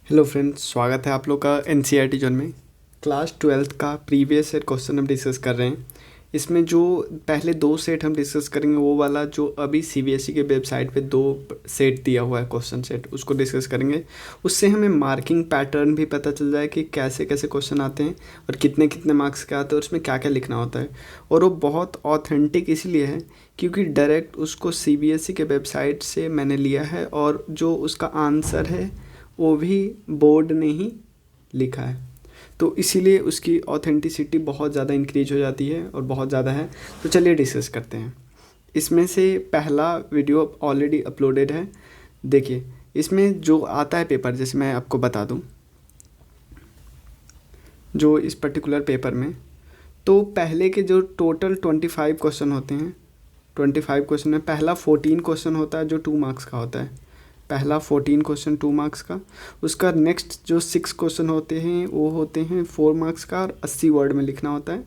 Hello friends, स्वागत है आप लोग का एनसीईआरटी जोन में। क्लास 12th का प्रीवियस ईयर क्वेश्चन हम डिस्कस कर रहे हैं। इसमें जो पहले दो सेट हम डिस्कस करेंगे वो वाला जो अभी सीबीएसई के वेबसाइट पे दो सेट दिया हुआ है क्वेश्चन सेट, उसको डिस्कस करेंगे। उससे हमें मार्किंग पैटर्न भी पता चल जाए कि कैसे कैसे क्वेश्चन आते हैं और कितने कितने मार्क्स के आते हैं और उसमें क्या क्या लिखना होता है। और वो बहुत ऑथेंटिक इसलिए है क्योंकि डायरेक्ट उसको सीबीएसई के वेबसाइट से मैंने लिया है और जो उसका आंसर है वो भी बोर्ड ने ही लिखा है, तो इसीलिए उसकी ऑथेंटिसिटी बहुत ज़्यादा इंक्रीज हो जाती है और बहुत ज़्यादा है। तो चलिए डिस्कस करते हैं। इसमें से पहला वीडियो ऑलरेडी अपलोडेड है, देखिए। इसमें जो आता है पेपर, जैसे मैं आपको बता दूं, जो इस पर्टिकुलर पेपर में तो पहले के जो टोटल 25 क्वेश्चन होते हैं, 25 क्वेश्चन में पहला 14 क्वेश्चन होता है जो 2 मार्क्स का होता है। पहला 14 क्वेश्चन 2 मार्क्स का। उसका नेक्स्ट जो 6 क्वेश्चन होते हैं वो होते हैं 4 मार्क्स का और 80 वर्ड में लिखना होता है।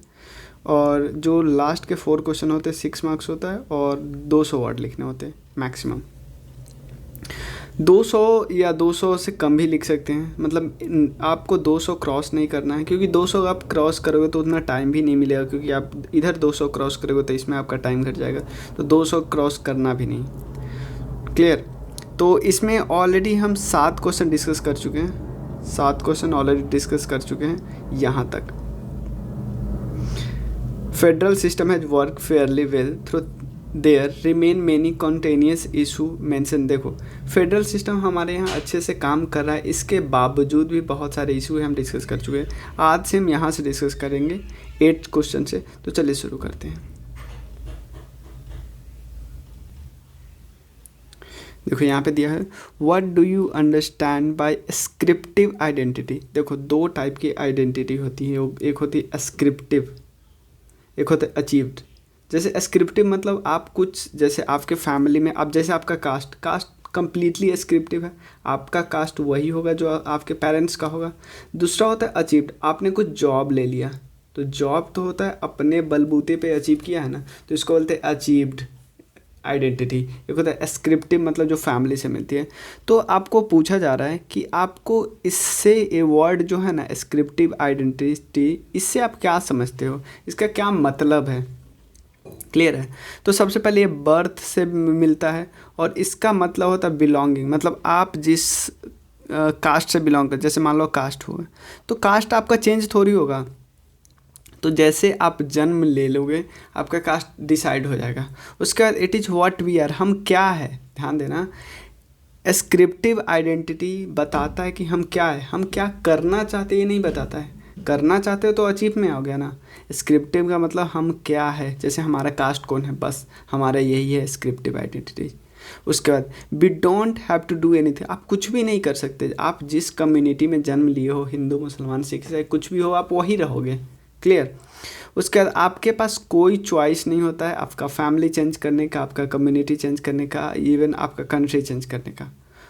और जो लास्ट के 4 क्वेश्चन होते हैं 6 मार्क्स होता है और 200 वर्ड लिखने होते हैं मैक्सिमम। 200 या 200 से कम भी लिख सकते हैं, मतलब आपको 200 क्रॉस नहीं करना है, क्योंकि 200 आप क्रॉस करोगे तो उतना टाइम भी नहीं मिलेगा, क्योंकि आप इधर 200 क्रॉस करोगे तो इसमें आपका टाइम घट जाएगा। तो 200 क्रॉस करना भी नहीं। क्लियर? तो इसमें ऑलरेडी हम 7 क्वेश्चन डिस्कस कर चुके हैं, 7 क्वेश्चन ऑलरेडी डिस्कस कर चुके हैं यहाँ तक। Federal system has work fairly well through there remain many contentious issue mention. देखो, फेडरल सिस्टम हमारे यहाँ अच्छे से काम कर रहा है, इसके बावजूद भी बहुत सारे इशू हम डिस्कस कर चुके हैं। आज से हम यहाँ से डिस्कस करेंगे 8 क्वेश्चन से। तो चलिए शुरू करते हैं। देखो यहाँ पे दिया है, what do you understand by ascriptive identity. देखो, दो टाइप की आइडेंटिटी होती है, एक होती है स्क्रिप्टिव, एक होता है अचीव्ड। जैसे स्क्रिप्टिव मतलब आप कुछ, जैसे आपके फैमिली में, अब जैसे आपका कास्ट कंप्लीटली स्क्रिप्टिव है, आपका कास्ट वही होगा जो आपके पेरेंट्स का होगा। दूसरा होता है अचीव्ड, आपने कुछ जॉब ले लिया, तो जॉब तो होता है अपने बलबूते पे अचीव किया है ना, तो इसको बोलते हैं अचीव्ड आइडेंटिटी। एक होता है स्क्रिप्टिव, मतलब जो फैमिली से मिलती है। तो आपको पूछा जा रहा है कि आपको इससे ये वर्ड जो है ना स्क्रिप्टिव आइडेंटिटी, इससे आप क्या समझते हो, इसका क्या मतलब है। क्लियर है? तो सबसे पहले ये बर्थ से मिलता है और इसका मतलब होता है बिलोंगिंग, मतलब आप जिस कास्ट से बिलोंग कर, जैसे मान लो कास्ट हुआ, तो कास्ट आपका चेंज थोड़ी होगा। तो जैसे आप जन्म ले लोगे आपका कास्ट डिसाइड हो जाएगा। उसके बाद it is what we are, हम क्या है। ध्यान देना, स्क्रिप्टिव आइडेंटिटी बताता है कि हम क्या है, हम क्या करना चाहते हैं ये नहीं बताता है। करना चाहते हो तो अचीव में हो गया ना। स्क्रिप्टिव का मतलब हम क्या है, जैसे हमारा कास्ट कौन है, बस हमारा यही है स्क्रिप्टिव आइडेंटिटी। उसके बाद we don't have to do anything, आप कुछ भी नहीं कर सकते। आप जिस कम्युनिटी में जन्म लिए हो, हिंदू मुसलमान सिख ईसाई कुछ भी हो, आप वही रहोगे। क्लियर? उसके बाद आपके पास कोई चॉइस नहीं होता है आपका फैमिली चेंज करने का, आपका कम्युनिटी चेंज करने का, इवन आपका कंट्री चेंज करने का।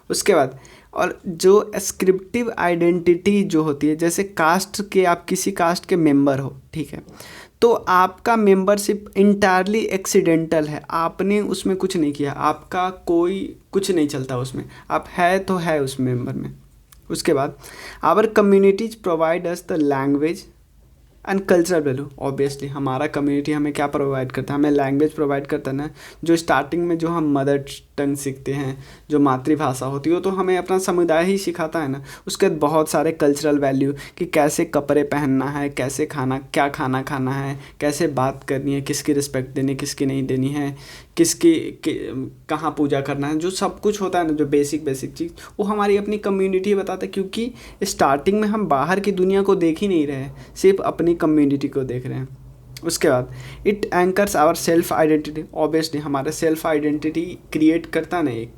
उसके बाद और जो स्क्रिप्टिव आइडेंटिटी जो होती है, जैसे कास्ट के, आप किसी कास्ट के मेंबर हो, ठीक है, तो आपका मेंबरशिप इंटायरली एक्सीडेंटल है, आपने उसमें कुछ नहीं किया, आपका कोई कुछ नहीं चलता उसमें, आप है तो है उस मेंबर में। उसके बाद our communities provide us the language and cultural value. Obviously हमारा कम्युनिटी हमें क्या प्रोवाइड करता है, हमें लैंग्वेज प्रोवाइड करता है ना। जो स्टार्टिंग में जो हम मदर टंग सीखते हैं, जो मातृभाषा होती है, वो तो हमें अपना समुदाय ही सिखाता है ना। उसके बाद बहुत सारे कल्चरल वैल्यू कि कैसे कपड़े पहनना है, कैसे खाना, क्या खाना खाना है, कैसे बात करनी है, किसकी रिस्पेक्ट देनी, किसकी नहीं देनी है, कहाँ पूजा करना है, जो सब कुछ होता है ना, जो बेसिक चीज़, वो हमारी अपनी कम्युनिटी बताता है। क्योंकि स्टार्टिंग में हम बाहर की दुनिया को देख ही नहीं रहे हैं, सिर्फ अपनी कम्युनिटी को देख रहे हैं। उसके बाद it anchors our self identity. Obviously हमारा सेल्फ आइडेंटिटी क्रिएट करता ना एक।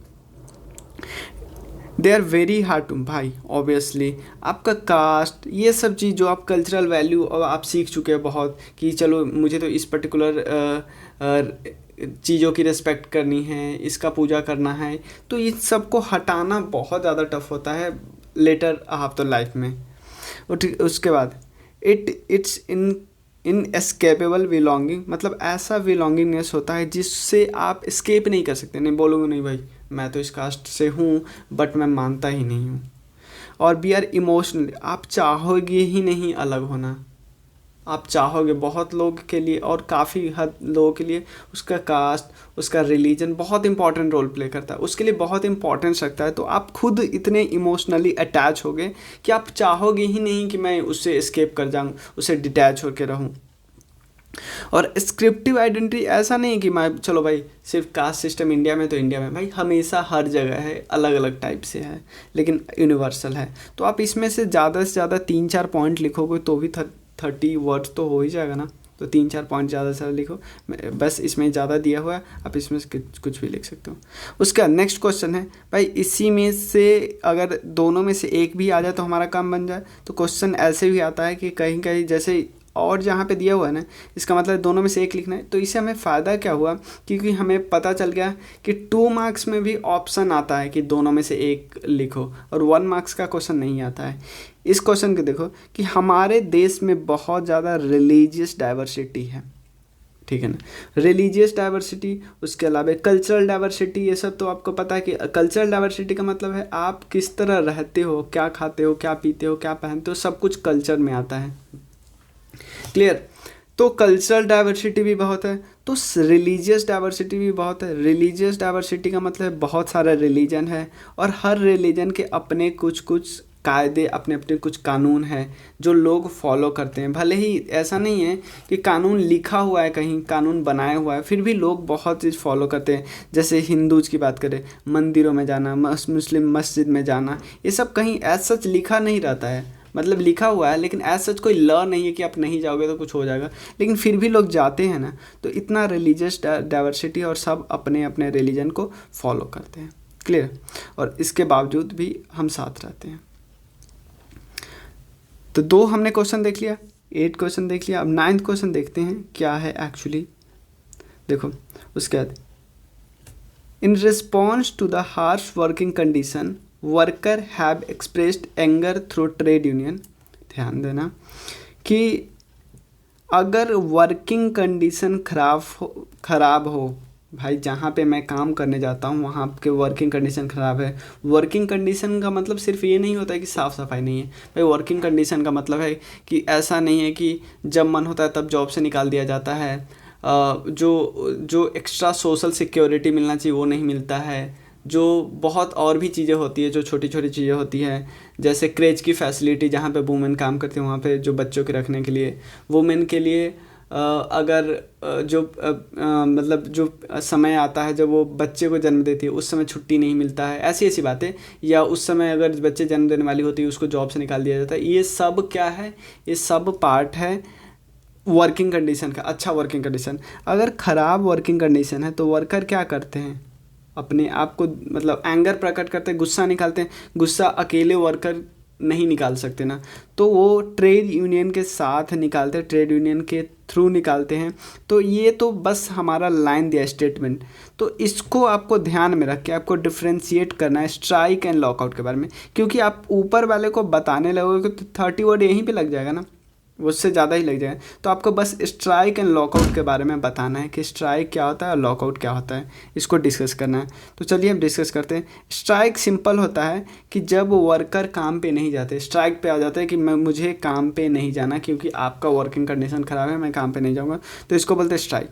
They are very hard to, भाई ऑब्वियसली आपका कास्ट, ये सब चीज़ जो आप कल्चरल वैल्यू और आप सीख चुके हैं बहुत, कि चलो मुझे तो इस पर्टिकुलर चीज़ों की रिस्पेक्ट करनी है, इसका पूजा करना है, तो इन सबको हटाना बहुत ज़्यादा टफ होता है लेटर आफ्टर लाइफ में। उसके बाद इट्स इन एस्केपेबल बिलोंगिंग, मतलब ऐसा बिलोंगिंगनेस होता है जिससे आप एस्केप नहीं कर सकते। नहीं बोलोगे नहीं भाई मैं तो इस कास्ट से हूँ बट मैं मानता ही नहीं हूँ। और बी आर इमोशनल, आप चाहोगे ही नहीं अलग होना, आप चाहोगे। बहुत लोग के लिए और काफ़ी हद लोगों के लिए उसका कास्ट, उसका रिलीजन बहुत इंपॉर्टेंट रोल प्ले करता है, उसके लिए बहुत इंपॉर्टेंस रखता है। तो आप खुद इतने इमोशनली अटैच होगे कि आप चाहोगे ही नहीं कि मैं उससे एस्केप कर जाऊँ, उससे डिटैच होकर रहूँ। और स्क्रिप्टिव आइडेंटिटी ऐसा नहीं कि मैं चलो भाई सिर्फ कास्ट सिस्टम इंडिया में तो इंडिया में, भाई हमेशा हर जगह है, अलग अलग टाइप से है लेकिन यूनिवर्सल है। तो आप इसमें से ज़्यादा 3-4 पॉइंट लिखोगे तो भी 30 वर्ड्स तो हो ही जाएगा ना। तो 3-4 पॉइंट ज़्यादा से ज़्यादा लिखो, बस इसमें ज़्यादा दिया हुआ है, आप इसमें से कुछ भी लिख सकते हो। उसका नेक्स्ट क्वेश्चन है भाई इसी में से अगर दोनों में से एक भी आ जाए तो हमारा काम बन जाए। तो क्वेश्चन ऐसे भी आता है कि कहीं कहीं जैसे और जहाँ पे दिया हुआ है ना, इसका मतलब दोनों में से एक लिखना है। तो इससे हमें फ़ायदा क्या हुआ, क्योंकि हमें पता चल गया कि 2 मार्क्स में भी ऑप्शन आता है कि दोनों में से एक लिखो, और 1 मार्क्स का क्वेश्चन नहीं आता है। इस क्वेश्चन को देखो कि हमारे देश में बहुत ज़्यादा रिलीजियस डाइवर्सिटी है, ठीक है ना, रिलीजियस डाइवर्सिटी, उसके अलावा कल्चरल डाइवर्सिटी, ये सब तो आपको पता है कि कल्चरल डाइवर्सिटी का मतलब है आप किस तरह रहते हो, क्या खाते हो, क्या पीते हो, क्या पहनते हो, सब कुछ कल्चर में आता है। क्लियर। तो कल्चरल डाइवर्सिटी भी बहुत है, तो रिलीजियस डाइवर्सिटी भी बहुत है। रिलीजियस डाइवर्सिटी का मतलब बहुत सारा रिलीजन है और हर रिलीजन के अपने कुछ कायदे, अपने अपने कुछ कानून हैं जो लोग फॉलो करते हैं। भले ही ऐसा नहीं है कि कानून लिखा हुआ है, कहीं कानून बनाया हुआ है, फिर भी लोग बहुत चीज़ फॉलो करते हैं। जैसे हिंदूज की बात करें, मंदिरों में जाना, मुस्लिम मस्जिद में जाना, ये सब कहीं एज सच लिखा नहीं रहता है। मतलब लिखा हुआ है लेकिन एज सच कोई लॉ नहीं है कि आप नहीं जाओगे तो कुछ हो जाएगा, लेकिन फिर भी लोग जाते हैं ना। तो इतना रिलीजियस डाइवर्सिटी और सब अपने अपने रिलीजन को फॉलो करते हैं। क्लियर। और इसके बावजूद भी हम साथ रहते हैं। तो 2 हमने क्वेश्चन देख लिया, 8 क्वेश्चन देख लिया। अब 9th क्वेश्चन देखते हैं क्या है एक्चुअली। देखो उसके बाद, in response to the harsh working condition worker have expressed anger through trade union. ध्यान देना कि अगर वर्किंग कंडीशन खराब हो, भाई जहाँ पे मैं काम करने जाता हूँ वहाँ के वर्किंग कंडीशन ख़राब है। वर्किंग कंडीशन का मतलब सिर्फ ये नहीं होता है कि साफ़ सफाई नहीं है, भाई वर्किंग कंडीशन का मतलब है कि ऐसा नहीं है कि जब मन होता है तब जॉब से निकाल दिया जाता है, जो एक्स्ट्रा सोशल सिक्योरिटी मिलना चाहिए वो नहीं मिलता है, जो बहुत और भी चीज़ें होती है, जो छोटी छोटी चीज़ें होती हैं, जैसे क्रेच की फैसिलिटी जहाँ पे वुमेन काम करती है, वहाँ पे जो बच्चों के रखने के लिए, वुमेन के लिए अगर मतलब जो समय आता है जब वो बच्चे को जन्म देती है उस समय छुट्टी नहीं मिलता है, ऐसी ऐसी बातें। या उस समय अगर बच्चे जन्म देने वाली होती है उसको जॉब से निकाल दिया जाता है। ये सब क्या है, ये सब पार्ट है वर्किंग कंडीशन का। अच्छा वर्किंग कंडीशन, अगर ख़राब वर्किंग कंडीशन है तो वर्कर क्या करते हैं, अपने आप को मतलब एंगर प्रकट करते हैं, गुस्सा निकालते हैं। गुस्सा अकेले वर्कर नहीं निकाल सकते ना, तो वो ट्रेड यूनियन के साथ निकालते हैं, ट्रेड यूनियन के थ्रू निकालते हैं। तो ये तो बस हमारा लाइन दिया स्टेटमेंट, तो इसको आपको ध्यान में रख के आपको डिफ्रेंशिएट करना है स्ट्राइक एंड लॉकआउट के बारे में। क्योंकि आप ऊपर वाले को बताने लगोगे तो 30 वर्ड यहीं पे लग जाएगा ना, उससे ज़्यादा ही लग जाए। तो आपको बस स्ट्राइक एंड लॉकआउट के बारे में बताना है कि स्ट्राइक क्या होता है और लॉकआउट क्या होता है, इसको डिस्कस करना है। तो चलिए हम डिस्कस करते हैं। स्ट्राइक सिंपल होता है कि जब वर्कर काम पे नहीं जाते, स्ट्राइक पे आ जाते हैं कि मुझे काम पे नहीं जाना क्योंकि आपका वर्किंग कंडीशन ख़राब है, मैं काम पे नहीं जाऊँगा, तो इसको बोलते हैं स्ट्राइक।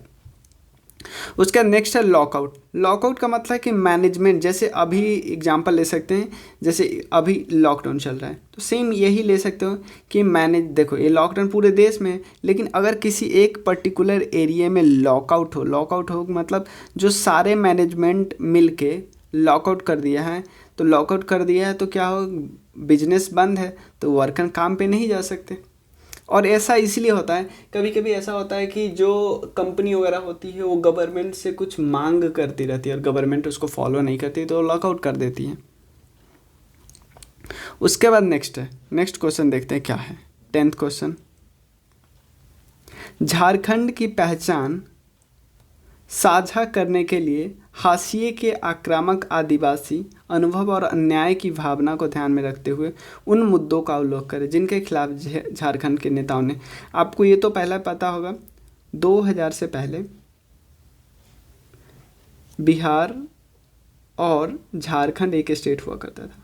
उसका नेक्स्ट है लॉकआउट। लॉकआउट का मतलब है कि मैनेजमेंट, जैसे अभी एग्जांपल ले सकते हैं, जैसे अभी लॉकडाउन चल रहा है तो सेम यही ले सकते हो कि देखो ये लॉकडाउन पूरे देश में है, लेकिन अगर किसी एक पर्टिकुलर एरिया में लॉकआउट हो मतलब जो सारे मैनेजमेंट मिल के लॉकआउट कर दिया है, तो लॉकआउट कर दिया है तो क्या हो, बिजनेस बंद है तो वर्कर काम पे नहीं जा सकते। और ऐसा इसलिए होता है, कभी कभी ऐसा होता है कि जो कंपनी वगैरह होती है वो गवर्नमेंट से कुछ मांग करती रहती है और गवर्नमेंट उसको फॉलो नहीं करती तो लॉकआउट कर देती है। उसके बाद नेक्स्ट क्वेश्चन देखते हैं क्या है। 10th क्वेश्चन, झारखंड की पहचान साझा करने के लिए हाशिए के आक्रामक आदिवासी अनुभव और अन्याय की भावना को ध्यान में रखते हुए उन मुद्दों का अवलोकन करें जिनके खिलाफ झारखंड के नेताओं ने। आपको ये तो पहले पता होगा, 2000 से पहले बिहार और झारखंड एक स्टेट हुआ करता था।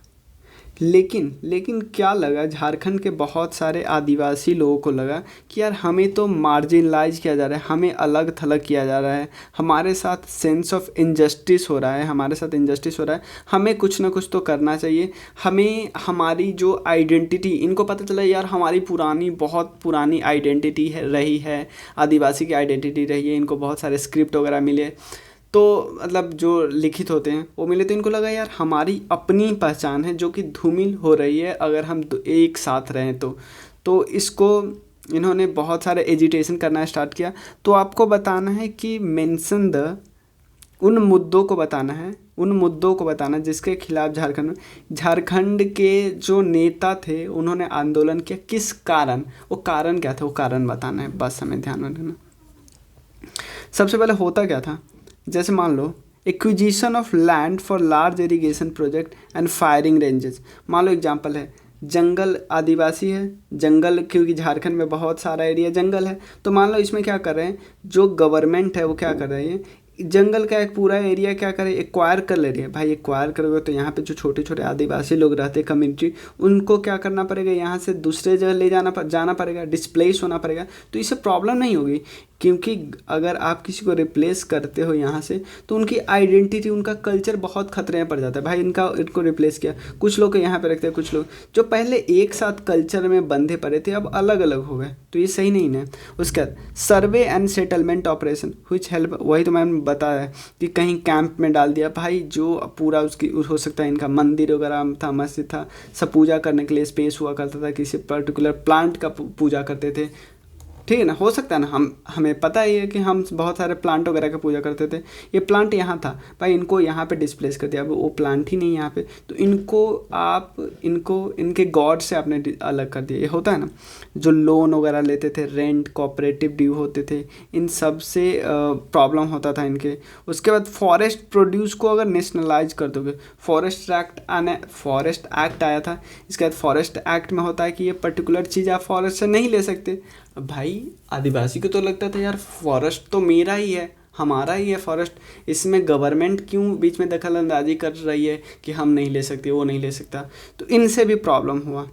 लेकिन क्या लगा, झारखंड के बहुत सारे आदिवासी लोगों को लगा कि यार हमें तो मार्जिनलाइज किया जा रहा है, हमें अलग थलग किया जा रहा है, हमारे साथ सेंस ऑफ इनजस्टिस हो रहा है, हमारे साथ इनजस्टिस हो रहा है, हमें कुछ ना कुछ तो करना चाहिए। हमें हमारी जो आइडेंटिटी, इनको पता चला यार हमारी पुरानी, बहुत पुरानी आइडेंटिटी है रही है, आदिवासी की आइडेंटिटी रही है, इनको बहुत सारे स्क्रिप्ट वगैरह मिले, तो मतलब जो लिखित होते हैं वो मिले, तो इनको लगा यार हमारी अपनी पहचान है जो कि धूमिल हो रही है अगर हम एक साथ रहें तो इसको इन्होंने बहुत सारे एजिटेशन करना स्टार्ट किया। तो आपको बताना है कि मेंशन द, उन मुद्दों को बताना है, उन मुद्दों को बताना जिसके खिलाफ झारखंड के जो नेता थे उन्होंने आंदोलन किया, किस कारण, वो कारण क्या था, वो कारण बताना है, बस हमें ध्यान में रखना। सबसे पहले होता क्या था, जैसे मान लो acquisition of land for large irrigation project and firing ranges. मान लो एग्जांपल है, जंगल, आदिवासी है, जंगल, क्योंकि झारखंड में बहुत सारा एरिया जंगल है, तो मान लो इसमें क्या कर रहे हैं, जो गवर्नमेंट है वो क्या कर रही है, जंगल का एक पूरा एरिया क्या करे, एक्वायर कर ले रही है। भाई एक्वायर करोगे तो यहाँ पे जो छोटे छोटे आदिवासी लोग रहते हैं, कम्युनिटी, उनको क्या करना पड़ेगा, यहाँ से दूसरे जगह ले जाना पड़ेगा, डिस्प्लेस होना पड़ेगा। तो इससे प्रॉब्लम नहीं होगी, क्योंकि अगर आप किसी को रिप्लेस करते हो यहाँ से, तो उनकी आइडेंटिटी, उनका कल्चर बहुत खतरे में पड़ जाता है। भाई इनको रिप्लेस किया, कुछ लोग को यहाँ पे रखते हैं, कुछ लोग जो पहले एक साथ कल्चर में बंधे पड़े थे अब अलग अलग हो गए, तो ये सही नहीं है। उसके बाद survey and settlement operation which help, वही तो मैंने बताया कि कहीं कैंप में डाल दिया, भाई जो पूरा उसकी हो सकता है इनका मंदिर वगैरह था, मस्जिद था, सब पूजा करने के लिए स्पेस हुआ करता था, किसी पर्टिकुलर प्लांट का पूजा करते थे, ठीक है ना, हो सकता है ना, हमें पता ही है कि हम बहुत सारे प्लांट वगैरह का पूजा करते थे, ये प्लांट यहाँ था, भाई इनको यहाँ पे डिस्प्लेस कर दिया, अब वो प्लांट ही नहीं यहाँ पे, तो इनको इनके गॉड से आपने अलग कर दिया, ये होता है ना। जो लोन वगैरह लेते थे, रेंट, कोऑपरेटिव ड्यू होते थे, इन सब से प्रॉब्लम होता था इनके। उसके बाद फॉरेस्ट प्रोड्यूस को अगर नेशनलाइज कर दोगे, फॉरेस्ट एक्ट आया था, इसके बाद फॉरेस्ट एक्ट में होता है कि ये पर्टिकुलर चीज़ आप फॉरेस्ट से नहीं ले सकते। भाई आदिवासी को तो लगता था यार फॉरेस्ट तो मेरा ही है, हमारा ही है फॉरेस्ट, इसमें गवर्नमेंट क्यों बीच में दखल अंदाजी कर रही है कि हम नहीं ले सकते, वो नहीं ले सकता, तो इनसे भी प्रॉब्लम हुआ।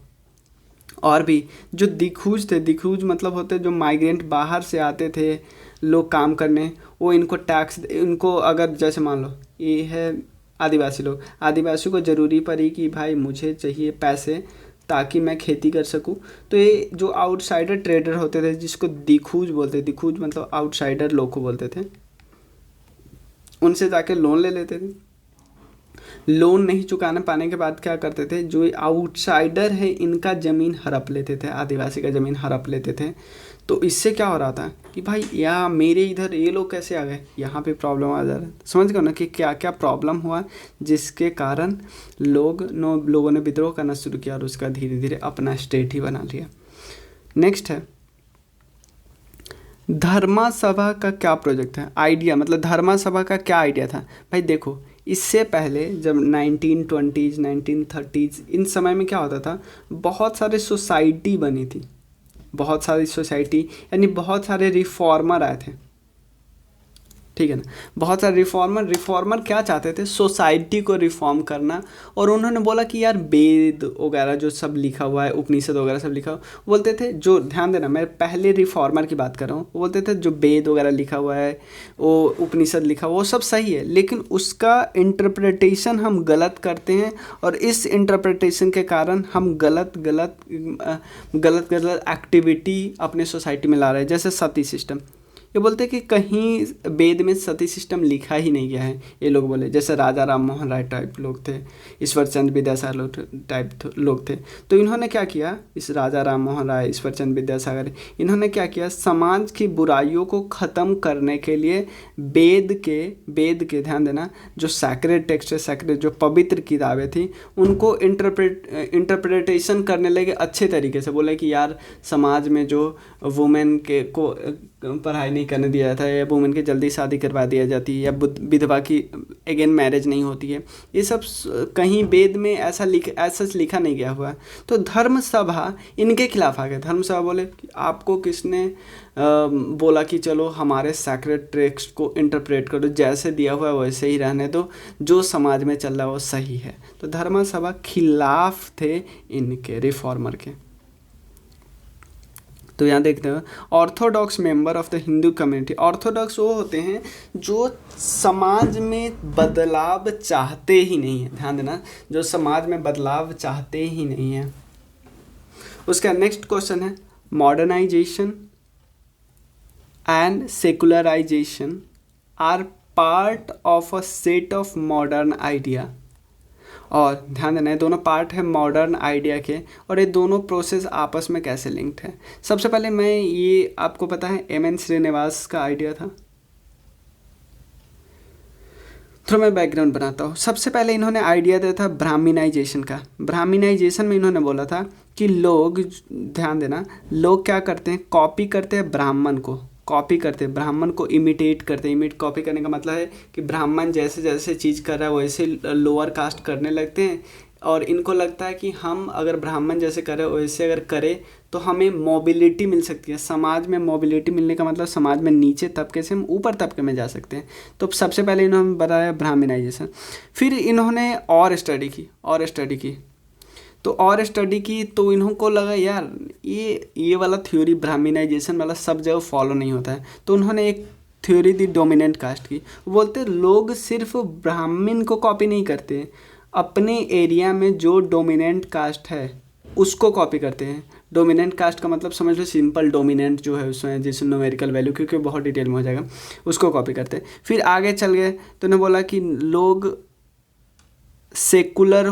और भी जो दिखूज थे, दिखूज मतलब होते जो माइग्रेंट बाहर से आते थे लोग काम करने, वो इनको टैक्स, इनको अगर जैसे मान लो ये है आदिवासी लोग, आदिवासी को ज़रूरी पड़ी कि भाई मुझे चाहिए पैसे ताकि मैं खेती कर सकूं, तो ये जो आउटसाइडर ट्रेडर होते थे जिसको दिखूज बोलते, दिखूज मतलब आउटसाइडर लोग को बोलते थे, उनसे जाके लोन ले लेते थे। लोन नहीं चुकाने पाने के बाद क्या करते थे, जो आउटसाइडर है इनका ज़मीन हड़प लेते थे, आदिवासी का ज़मीन हड़प लेते थे। तो इससे क्या हो रहा था कि भाई या मेरे इधर ये लोग कैसे आ गए, यहाँ पे प्रॉब्लम आ जा रहा है। समझ गए ना कि क्या क्या प्रॉब्लम हुआ, जिसके कारण लोगों ने विद्रोह करना शुरू किया और उसका धीरे धीरे अपना स्टेट ही बना लिया। नेक्स्ट है धर्मा सभा का क्या प्रोजेक्ट है, आइडिया, मतलब धर्मा सभा का क्या आइडिया था। भाई देखो, इससे पहले जब 1920s 1930s इन समय में क्या होता था, बहुत सारे सोसाइटी बनी थी, बहुत सारी सोसाइटी, यानी बहुत सारे रिफॉर्मर आए थे, ठीक है ना। बहुत सारे रिफॉर्मर क्या चाहते थे, सोसाइटी को रिफॉर्म करना, और उन्होंने बोला कि यार वेद वगैरह जो सब लिखा हुआ है, उपनिषद वगैरह सब लिखा हुआ, बोलते थे, जो ध्यान देना मैं पहले रिफॉर्मर की बात कर रहा हूँ, वो बोलते थे जो वेद वगैरह लिखा हुआ है, वो उपनिषद लिखा हुआ, वो सब सही है, लेकिन उसका इंटरप्रिटेशन हम गलत करते हैं, और इस इंटरप्रिटेशन के कारण हम गलत एक्टिविटी अपने सोसाइटी में ला रहे हैं। जैसे सती सिस्टम, ये बोलते हैं कि कहीं वेद में सती सिस्टम लिखा ही नहीं गया है, ये लोग बोले। जैसे राजा राम मोहन राय टाइप लोग थे, ईश्वर चंद्र विद्यासागर टाइप लोग थे, तो इन्होंने क्या किया, इस राजा राम मोहन राय, ईश्वर चंद्र विद्यासागर, इन्होंने क्या किया, समाज की बुराइयों को ख़त्म करने के लिए वेद के ध्यान देना, जो सैक्रेड टेक्स्ट है, सैक्रेड जो पवित्र किताबें थी, उनको इंटरप्रिटेशन करने लगे अच्छे तरीके से। बोले कि यार समाज में जो वुमेन को पढ़ाई नहीं करने दिया जाता है, या वुमेन की जल्दी शादी करवा दिया जाती है, या विधवा की अगेन मैरिज नहीं होती है। ये सब कहीं वेद में ऐसा लिखा नहीं गया हुआ है। तो धर्म सभा इनके खिलाफ आ गए। धर्म सभा बोले कि आपको किसने बोला कि चलो हमारे सैक्रेड टेक्स्ट को इंटरप्रेट करो, जैसे दिया हुआ है वैसे ही रहने दो, जो समाज में चल रहा है वो सही है। तो धर्म सभा खिलाफ थे इनके, रिफॉर्मर के। तो यहाँ देखते हैं Orthodox member of the Hindu community. Orthodox वो होते हैं जो समाज में बदलाव चाहते ही नहीं है, ध्यान देना, जो समाज में बदलाव चाहते ही नहीं है। उसका नेक्स्ट क्वेश्चन है modernisation and secularisation are part of a set of modern idea. और ध्यान देना, ये दोनों पार्ट है मॉडर्न आइडिया के, और ये दोनों प्रोसेस आपस में कैसे लिंक्ड है। सबसे पहले मैं ये आपको पता है एम.एन. श्रीनिवास का आइडिया था। थोड़ा मैं बैकग्राउंड बनाता हूँ। सबसे पहले इन्होंने आइडिया दिया था ब्राह्मणाइजेशन का। ब्राह्मणाइजेशन में इन्होंने बोला था कि लोग, ध्यान देना, लोग क्या करते हैं, कॉपी करते हैं ब्राह्मण को, कॉपी करते हैं ब्राह्मण को, इमिटेट करते हैं। कॉपी करने का मतलब है कि ब्राह्मण जैसे जैसे चीज़ कर रहा है वैसे लोअर कास्ट करने लगते हैं, और इनको लगता है कि हम अगर ब्राह्मण जैसे करें वैसे अगर करें तो हमें मोबिलिटी मिल सकती है। समाज में मोबिलिटी मिलने का मतलब समाज में नीचे तबके से हम ऊपर तबके में जा सकते हैं। तो सबसे पहले इन्होंने बताया ब्राह्मणाइजेशन। फिर इन्होंने और स्टडी की, तो इनको लगा यार ये वाला थ्योरी ब्राह्मणाइजेशन वाला सब जगह फॉलो नहीं होता है। तो उन्होंने एक थ्योरी दी डोमिनेंट कास्ट की। बोलते लोग सिर्फ ब्राह्मण को कॉपी नहीं करते, अपने एरिया में जो डोमिनेंट कास्ट है उसको कॉपी करते हैं। डोमिनेंट कास्ट का मतलब समझ लो सिंपल डोमिनेंट जो है उसमें जैसे न्यूमेरिकल वैल्यू, क्योंकि बहुत डिटेल में हो जाएगा, उसको कॉपी करते हैं। फिर आगे चल गए तो उन्होंने बोला कि लोग सेकुलर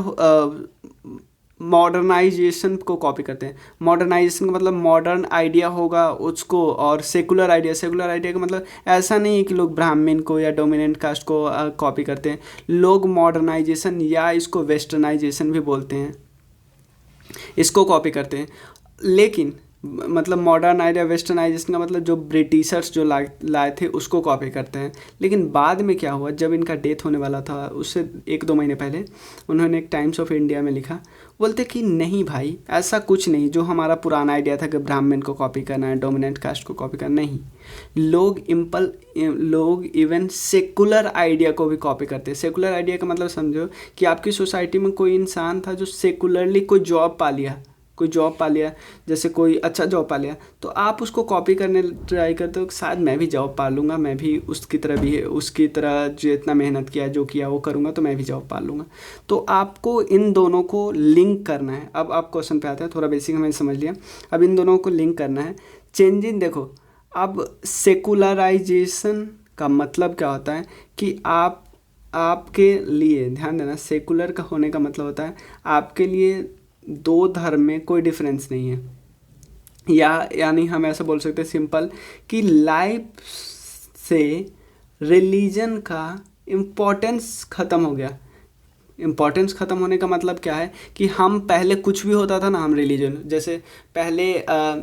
मॉडर्नाइजेशन को कॉपी करते हैं। मॉडर्नाइजेशन का मतलब मॉडर्न आइडिया होगा उसको, और सेकुलर आइडिया का मतलब ऐसा नहीं है कि लोग ब्राह्मण को या डोमिनेंट कास्ट को कॉपी करते हैं। लोग मॉडर्नाइजेशन या इसको वेस्टर्नाइजेशन भी बोलते हैं, इसको कॉपी करते हैं। लेकिन मतलब मॉडर्न आइडिया वेस्टर्नाइजेशन का मतलब जो ब्रिटिशर्स जो लाए थे उसको कॉपी करते हैं। लेकिन बाद में क्या हुआ, जब इनका डेथ होने वाला था उससे 1-2 महीने पहले उन्होंने एक टाइम्स ऑफ इंडिया में लिखा, बोलते कि नहीं भाई ऐसा कुछ नहीं, जो हमारा पुराना आइडिया था कि ब्राह्मण को कॉपी करना है, डोमिनेंट कास्ट को कॉपी करना, नहीं, लोग इवन सेकुलर आइडिया को भी कॉपी करते हैं। सेकुलर आइडिया का मतलब समझो कि आपकी सोसाइटी में कोई इंसान था जो सेकुलरली कोई जॉब पा लिया, जैसे कोई अच्छा जॉब पा लिया, तो आप उसको कॉपी करने ट्राई करते हो, शायद मैं भी जॉब पा लूँगा, मैं भी उसकी तरह जितना मेहनत किया जो किया वो करूँगा तो मैं भी जॉब पा लूँगा। तो आपको इन दोनों को लिंक करना है। अब आप क्वेश्चन पे आते हैं, थोड़ा बेसिक हमें समझ लिया, अब इन दोनों को लिंक करना है। चेंजिंग देखो, अब सेकुलराइजेशन का मतलब क्या होता है कि आपके लिए, ध्यान देना, सेकुलर का होने का मतलब होता है आपके लिए दो धर्म में कोई डिफरेंस नहीं है, यानी हम ऐसा बोल सकते हैं सिंपल कि लाइफ से रिलीजन का इम्पोर्टेंस ख़त्म हो गया। इम्पोर्टेंस ख़त्म होने का मतलब क्या है कि हम पहले कुछ भी होता था ना, हम रिलीजन, जैसे पहले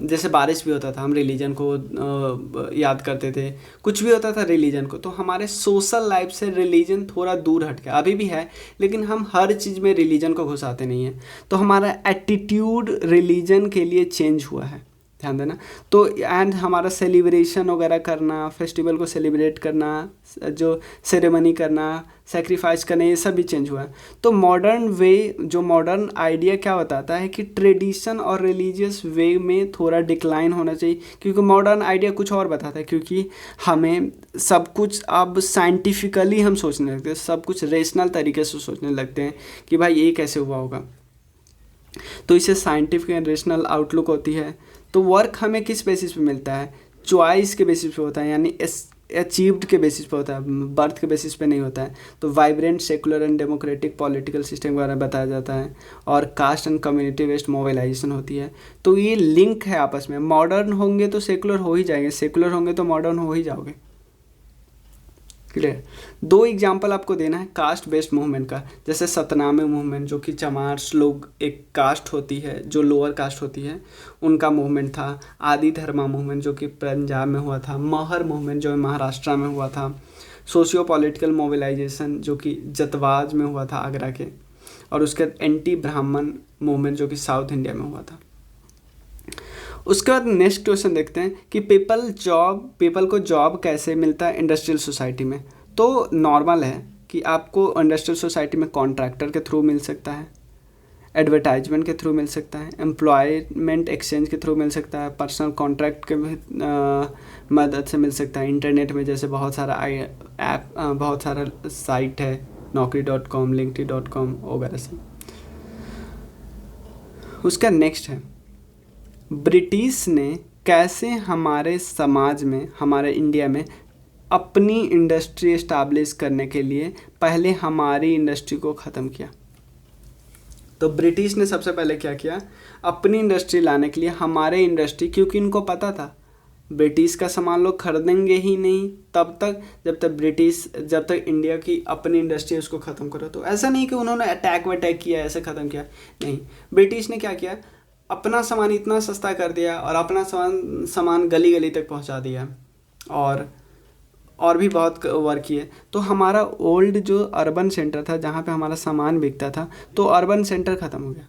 जैसे बारिश भी होता था हम रिलीजन को याद करते थे, कुछ भी होता था रिलीजन को, तो हमारे सोशल लाइफ से रिलीजन थोड़ा दूर हट गया। अभी भी है लेकिन हम हर चीज़ में रिलीजन को घुसाते नहीं हैं, तो हमारा एटीट्यूड रिलीजन के लिए चेंज हुआ है, ध्यान देना। तो एंड हमारा सेलिब्रेशन वगैरह करना, फेस्टिवल को सेलिब्रेट करना, जो सेरेमनी करना, सेक्रीफाइस करना, ये सब भी चेंज हुआ है। तो मॉडर्न आइडिया क्या बताता है कि ट्रेडिशन और रिलीजियस वे में थोड़ा डिक्लाइन होना चाहिए, क्योंकि मॉडर्न आइडिया कुछ और बताता है, क्योंकि हमें सब कुछ अब साइंटिफिकली हम सोचने लगते हैं, सब कुछ रेशनल तरीके से सोचने लगते हैं कि भाई ये कैसे हुआ होगा, तो इसे साइंटिफिक एंड रेशनल आउटलुक होती है। तो वर्क हमें किस बेसिस पे मिलता है, चॉइस के बेसिस पे होता है, यानी अचीव्ड के बेसिस पे होता है, बर्थ के बेसिस पे नहीं होता है। तो vibrant secular and democratic political system के बारे में बताया जाता है, और caste and community based mobilisation होती है। तो ये लिंक है आपस में, मॉडर्न होंगे तो सेकुलर हो ही जाएंगे, सेकुलर होंगे तो मॉडर्न हो ही जाओगे। क्लियर। दो एग्जाम्पल आपको देना है कास्ट बेस्ड मूवमेंट का, जैसे सतनामे मूवमेंट जो कि चमार्स लोग एक कास्ट होती है जो लोअर कास्ट होती है उनका मूवमेंट था। आदि धर्मा मूवमेंट जो कि पंजाब में हुआ था। महर मूवमेंट जो महाराष्ट्र में हुआ था। सोशियो पॉलिटिकल मोबिलाइजेशन जो कि जतवाज में हुआ था आगरा के। और उसके बाद एंटी ब्राह्मण मूवमेंट जो कि साउथ इंडिया में हुआ था। उसके बाद नेक्स्ट क्वेश्चन देखते हैं कि पीपल को जॉब कैसे मिलता है इंडस्ट्रियल सोसाइटी में। तो नॉर्मल है कि आपको इंडस्ट्रियल सोसाइटी में कॉन्ट्रैक्टर के थ्रू मिल सकता है, एडवर्टाइजमेंट के थ्रू मिल सकता है, एम्प्लॉयमेंट एक्सचेंज के थ्रू मिल सकता है, पर्सनल कॉन्ट्रैक्ट के मदद से मिल सकता है। इंटरनेट में जैसे बहुत सारा ऐप बहुत सारा साइट है, naukri.com, linktree.com वगैरह से। उसका नेक्स्ट है ब्रिटिश ने कैसे हमारे समाज में, हमारे इंडिया में अपनी इंडस्ट्री इस्टाब्लिश करने के लिए पहले हमारी इंडस्ट्री को ख़त्म किया। तो ब्रिटिश ने सबसे पहले क्या किया, अपनी इंडस्ट्री लाने के लिए हमारे इंडस्ट्री, क्योंकि इनको पता था ब्रिटिश का सामान लोग खरीदेंगे ही नहीं तब तक जब तक इंडिया की अपनी इंडस्ट्री उसको ख़त्म करो। तो ऐसा नहीं कि उन्होंने अटैक किया ऐसे ख़त्म किया, नहीं। ब्रिटिश ने क्या किया, अपना सामान इतना सस्ता कर दिया और अपना सामान गली गली तक पहुंचा दिया और भी बहुत वर्क किए। तो हमारा ओल्ड जो अर्बन सेंटर था जहाँ पे हमारा सामान बिकता था, तो अर्बन सेंटर ख़त्म हो गया।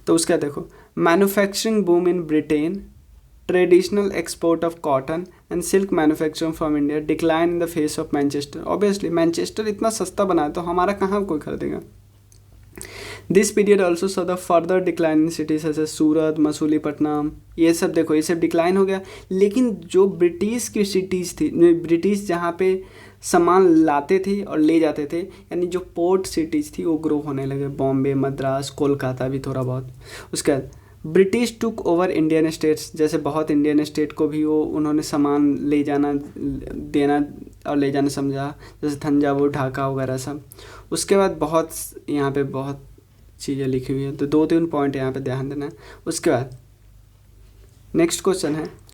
तो उसका देखो, manufacturing boom in Britain, traditional export of cotton and silk manufacturing from India, decline in the face of Manchester. Obviously Manchester इतना सस्ता बना तो हमारा कहाँ कोई खरीदेगा। This period also so the further decline in cities जैसे सूरत, मसूलीपट्टनम, ये सब देखो, ये सब डिक्लाइन हो गया। लेकिन जो ब्रिटिश की सिटीज़ थी, ब्रिटिश जहाँ पे सामान लाते थे और ले जाते थे, यानी जो पोर्ट सिटीज़ थी वो ग्रो होने लगे। बॉम्बे, मद्रास, कोलकाता भी थोड़ा बहुत। उसके बाद British took over Indian states, जैसे बहुत इंडियन स्टेट को भी वो उन्होंने सामान ले जाना, देना और ले जाना समझा, जैसे थंजावुर, ढाका वगैरह सब। उसके बाद बहुत यहाँ पे बहुत चीज़ें लिखी हुई है, तो 2-3 पॉइंट यहाँ पे ध्यान देना है। उसके बाद नेक्स्ट क्वेश्चन है